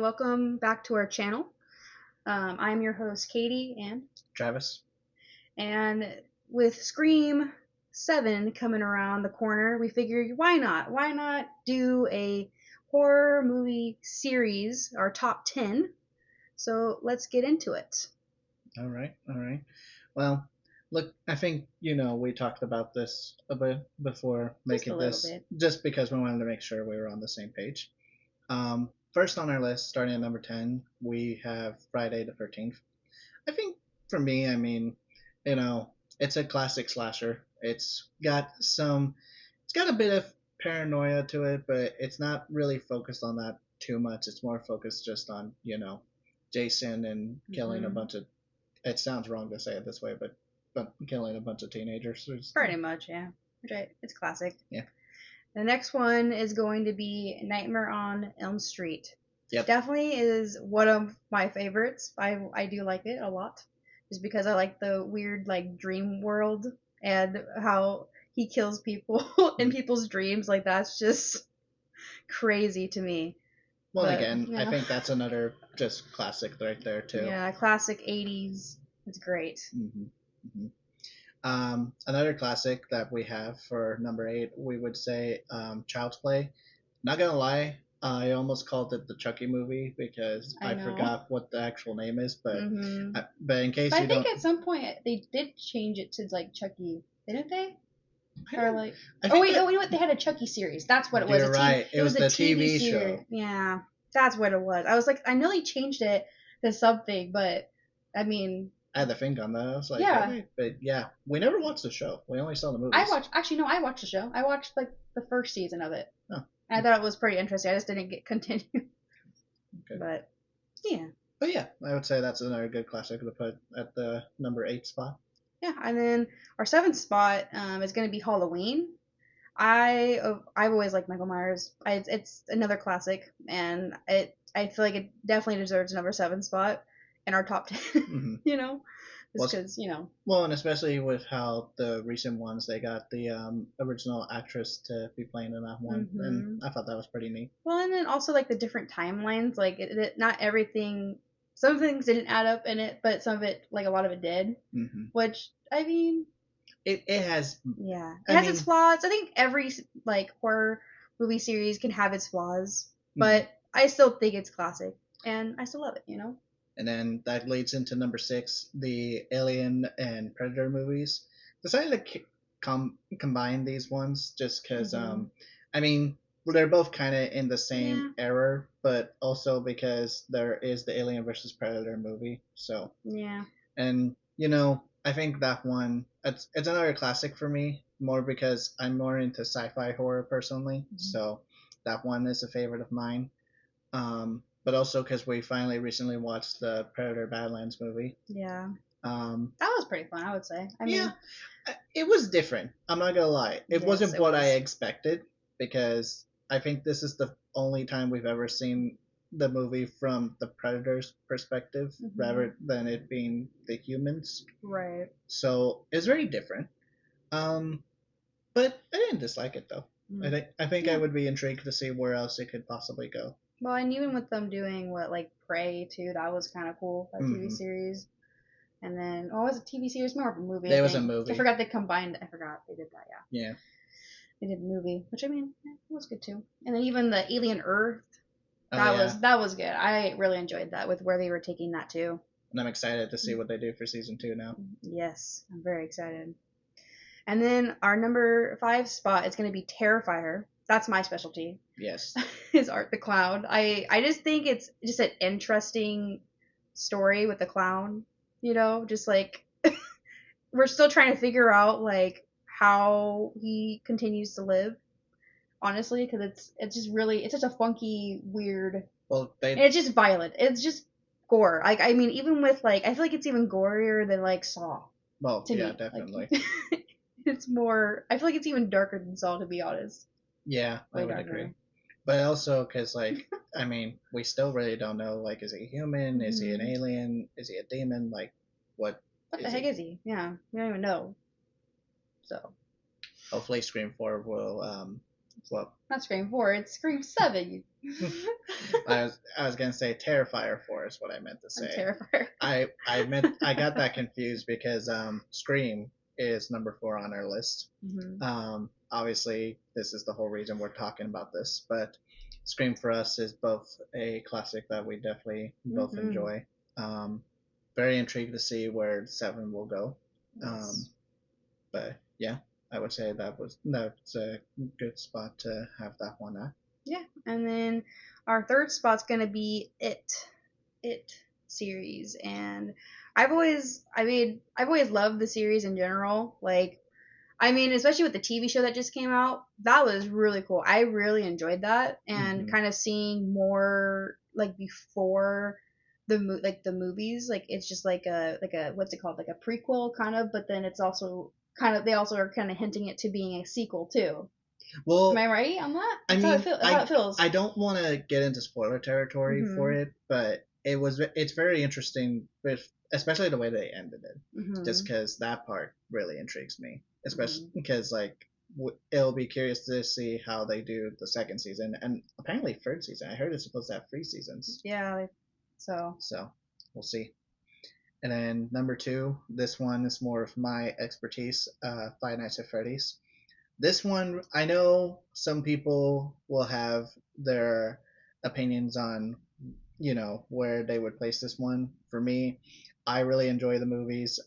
welcome back to our channel. I'm your host, Katie, Travis. and with Scream 7 coming around the corner, we figured why not? Why not do a horror movie series, our top 10? So let's get into it. All right, all right. Well, look, I think we talked about this a bit before Just a making little this, bit. just because we wanted to make sure we were on the same page. First on our list, starting at number 10, we have Friday the 13th. I think for me, you know, it's a classic slasher. It's got a bit of paranoia to it, but it's not really focused on that too much. It's more focused just on Jason and killing a Hmm. bunch of. It sounds wrong to say it this way, but killing a bunch of teenagers. Pretty much, yeah. Right. It's classic. Yeah. The next one is going to be Nightmare on Elm Street. Yep. Definitely is one of my favorites. I do like it a lot, just because I like the weird like dream world and how he kills people in Mm. people's dreams. Like that's just crazy to me. Well, But again, I yeah, think that's another just classic right there too. yeah, classic '80s. It's great. hmm hmm Another classic that we have for number 8, we would say Child's Play. Not gonna lie, I almost called it the Chucky movie because I I know. forgot what the actual name is, Hmm. but in case But I you think don't, at some point they did change it to like Chucky, didn't they? I Or don't. like, I oh think wait, that oh you know what? They had a Chucky series. That's what it was. you're right. It It was was a the TV TV series. show. Yeah, that's what it was. I was like, I know they changed it to something, but I mean, I had to think on that. I was like, yeah. okay, but yeah, we never watched the show. We only saw the I movies. watched. Actually, no, I watched the show. I watched like the first season of it. Oh, And I thought it was pretty interesting. I just didn't get continue. okay. But yeah, But yeah, I would say that's another good classic to put at the number 8 spot. yeah. And then our seventh spot is going to be Halloween. I've always liked Michael Myers. It's another classic, and I feel like it definitely deserves number seven spot in our top 10. hmm You know, Well, just because well, and especially with how the recent ones they got the original actress to be playing in that one, and Hmm. I thought that was pretty neat. Well, and then also like the different timelines, like not everything. Some things didn't add up in it, but some of it, like a lot of it did. hmm Which I mean, It has. yeah, it I has its mean, flaws. I think every like horror movie series can have its flaws, mhm. but I still think it's classic, and I still love it. And then that leads into number 6, the Alien and Predator movies. Decided to combine these ones just because, Hmm. I mean, they're both kind of in the same Yeah, era, but also because there is the Alien versus Predator movie. So, yeah. and I think that one it's another classic for me, more because I'm more into sci-fi horror personally. Mhm. So that one is a favorite of mine. But also because we finally recently watched the Predator Badlands movie. Yeah, Um, that was pretty fun, I would say. I yeah, mean, it was different. I'm not gonna lie, it yes, wasn't it what I was. expected because I think this is the only time we've ever seen the movie from the Predator's perspective Hmm. rather than it being the humans. Right. So it's very different. Um, but I didn't dislike it though. I Mm. think I think I Yeah. would be intrigued to see where else it could possibly go. Well, and even with them doing what like Prey too, that was kind of cool. That TV hmm series. And then, oh, was it TV series? More of a movie, I There was a think. I movie. forgot they combined. I forgot they did that. Yeah, Yeah. they did a movie, which I mean, it was good too. And then even the Alien Earth, Oh that yeah. was that was good. I really enjoyed that with where they were taking that too. And I'm excited to see what they do for season 2 now. Yes, I'm very excited. And then our number five spot is going to be Terrifier. That's my specialty. Yes. Is Art the Clown. I just think it's just an interesting story with the clown. Just like we're still trying to figure out like how he continues to live. Honestly, because it's just really it's such a funky, weird, Well, and it's just violent. It's just gore. Like I mean, even with like I feel like it's even gorier than like Saw to yeah, me. Like definitely. it's more. I feel like it's even darker than Saw, to be honest. Yeah, I Way would agree. darker. But also because we still really don't know, like, is he human? Is he an Hmm. alien? Is he a demon? Like, what What the is heck he? is he? Yeah, we don't even know. So Hopefully Scream 4 will Well, Not Scream 4, it's Scream 7. I was gonna say Terrifier 4 is what I meant to I'm say. terrified. I got that confused because Scream is number 4 on our list. Obviously, this is the whole reason we're talking about this, but Scream for us is both a classic that we definitely both enjoy. Very intrigued to see where 7 will go. Yes. But yeah, I would say that's a good spot to have that one at. Yeah, and then our third spot's gonna be It series, and I've always loved the series in general. Like, I mean, especially with the TV show that just came out, that was really cool. I really enjoyed that, and kind of seeing more like before like the movies. Like, it's just like a what's it called, like a prequel kind of, but then it's also kind of they also are kind of hinting it to being a sequel too. Am Well, I right on that? I That's mean, how it feels. I don't want to get into spoiler territory for it, but it's very interesting, with especially the way they ended it. Just because that part really intrigues me, especially because like it'll be curious to see how they do the second season and apparently third season. I heard it's supposed to have 3 seasons. Yeah, so So we'll see. And then number 2, this one is more of my expertise. Five Nights at Freddy's. This one, I know some people will have their opinions on, where they would place this one. For me, I really enjoy the movies.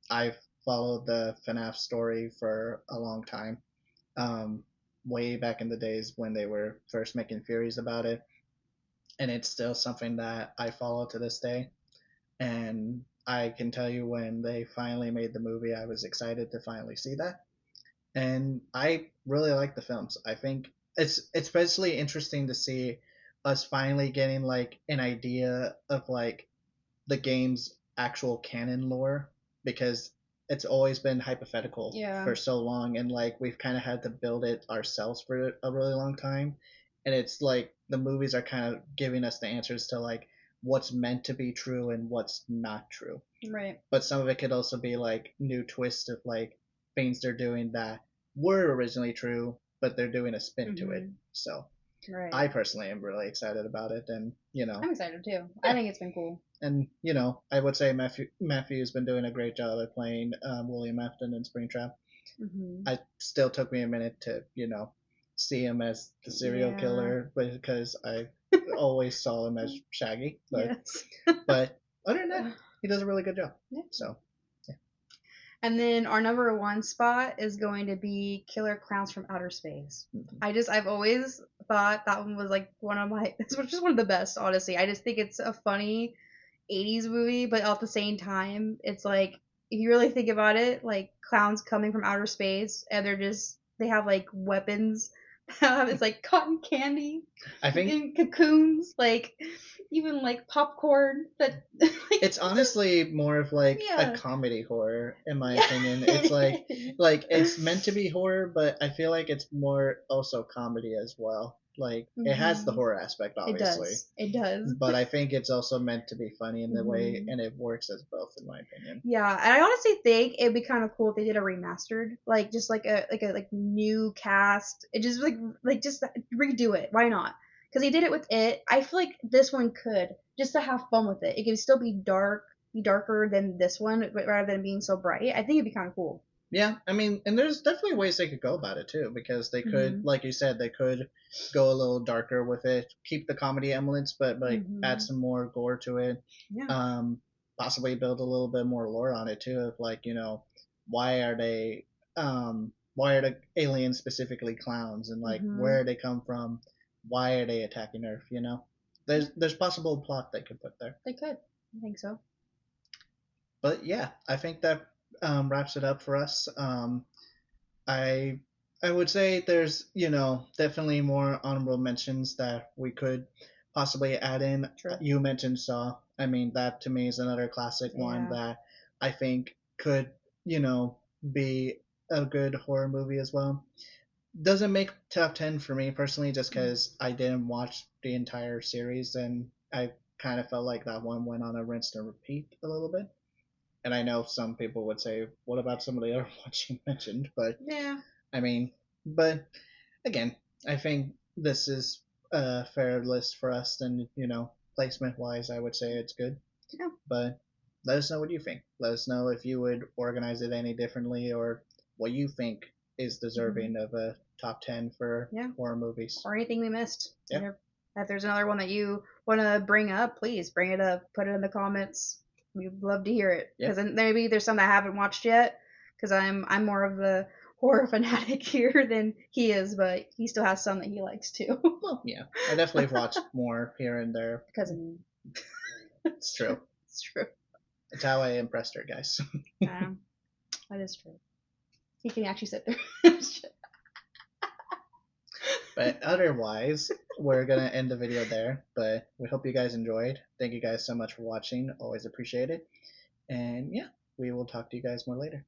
I've followed the FNAF story for a long time, um, way back in the days when they were first making theories about it, and it's still something that I follow to this day. And I can tell you when they finally made the movie, I was excited to finally see that, and I really like the films. I think it's especially interesting to see us finally getting like an idea of like the game's actual canon lore, because it's always been hypothetical for so long, and like we've kind of had to build it ourselves for a really long time, and it's like the movies are kind of giving us the answers to like what's meant to be true and what's not true. Right. But some of it could also be like new twists of like things they're doing that were originally true, but they're doing a spin to it. So Right. I personally am really excited about it, and I'm excited too. I think it's been cool. And I would say Matthew's been doing a great job at playing William Afton in Springtrap. It still took me a minute to see him as the serial killer, because I always saw him as Shaggy. But but other than that, he does a really good job. So. And then our number 1 spot is going to be Killer Clowns from Outer Space. I've always thought that one was like it's just one of the best, honestly. I just think it's a funny 80s movie, but at the same time, it's like, if you really think about it, like clowns coming from outer space, and they have like weapons. It's like cotton candy, I think, in cocoons, like even like popcorn. That like, it's honestly more of like a comedy horror, in my opinion. It's like it's meant to be horror, but I feel like it's more also comedy as well. Like it has the horror aspect, obviously. It does. But I think it's also meant to be funny in the way, and it works as both, in my opinion. Yeah, and I honestly think it'd be kind of cool if they did a remastered, like just like a new cast. It just like just redo it. Why not? Because they did it with it. I feel like this one could, just to have fun with it. It could still be darker than this one, but rather than being so bright. I think it'd be kind of cool. Yeah, I mean, and there's definitely ways they could go about it too, because they could, like you said, they could go a little darker with it, keep the comedy elements, but like add some more gore to it. Yeah. Possibly build a little bit more lore on it too, of like why are they, why are the aliens specifically clowns, and like where they come from, why are they attacking Earth? There's possible plot they could put there. They could. I think so. But yeah, I think that wraps it up for us. I I would say there's definitely more honorable mentions that we could possibly add in. True. You mentioned Saw. I mean, that to me is another classic one that I think could be a good horror movie as well. Doesn't make top 10 for me personally, just because I didn't watch the entire series, and I kind of felt like that one went on a rinse and repeat a little bit. And I know some people would say, "What about some of the other ones you mentioned?" But yeah, I mean, but again, I think this is a fair list for us. And placement wise, I would say it's good. Yeah. But let us know what you think. Let us know if you would organize it any differently, or what you think is deserving of a top 10 for Yeah. horror movies. Or anything we missed. Yeah. If there's another one that you want to bring up, please bring it up. Put it in the comments. We'd love to hear it. Yeah. Because maybe there's some that I haven't watched yet. Because I'm more of the horror fanatic here than he is, but he still has some that he likes too. Well, yeah, I definitely have watched more here and there. Because It's true. It's true. It's how I impressed her, guys. That is true. He can actually sit there. But otherwise, we're going to end the video there. But we hope you guys enjoyed. Thank you guys so much for watching. Always appreciate it. And yeah, we will talk to you guys more later.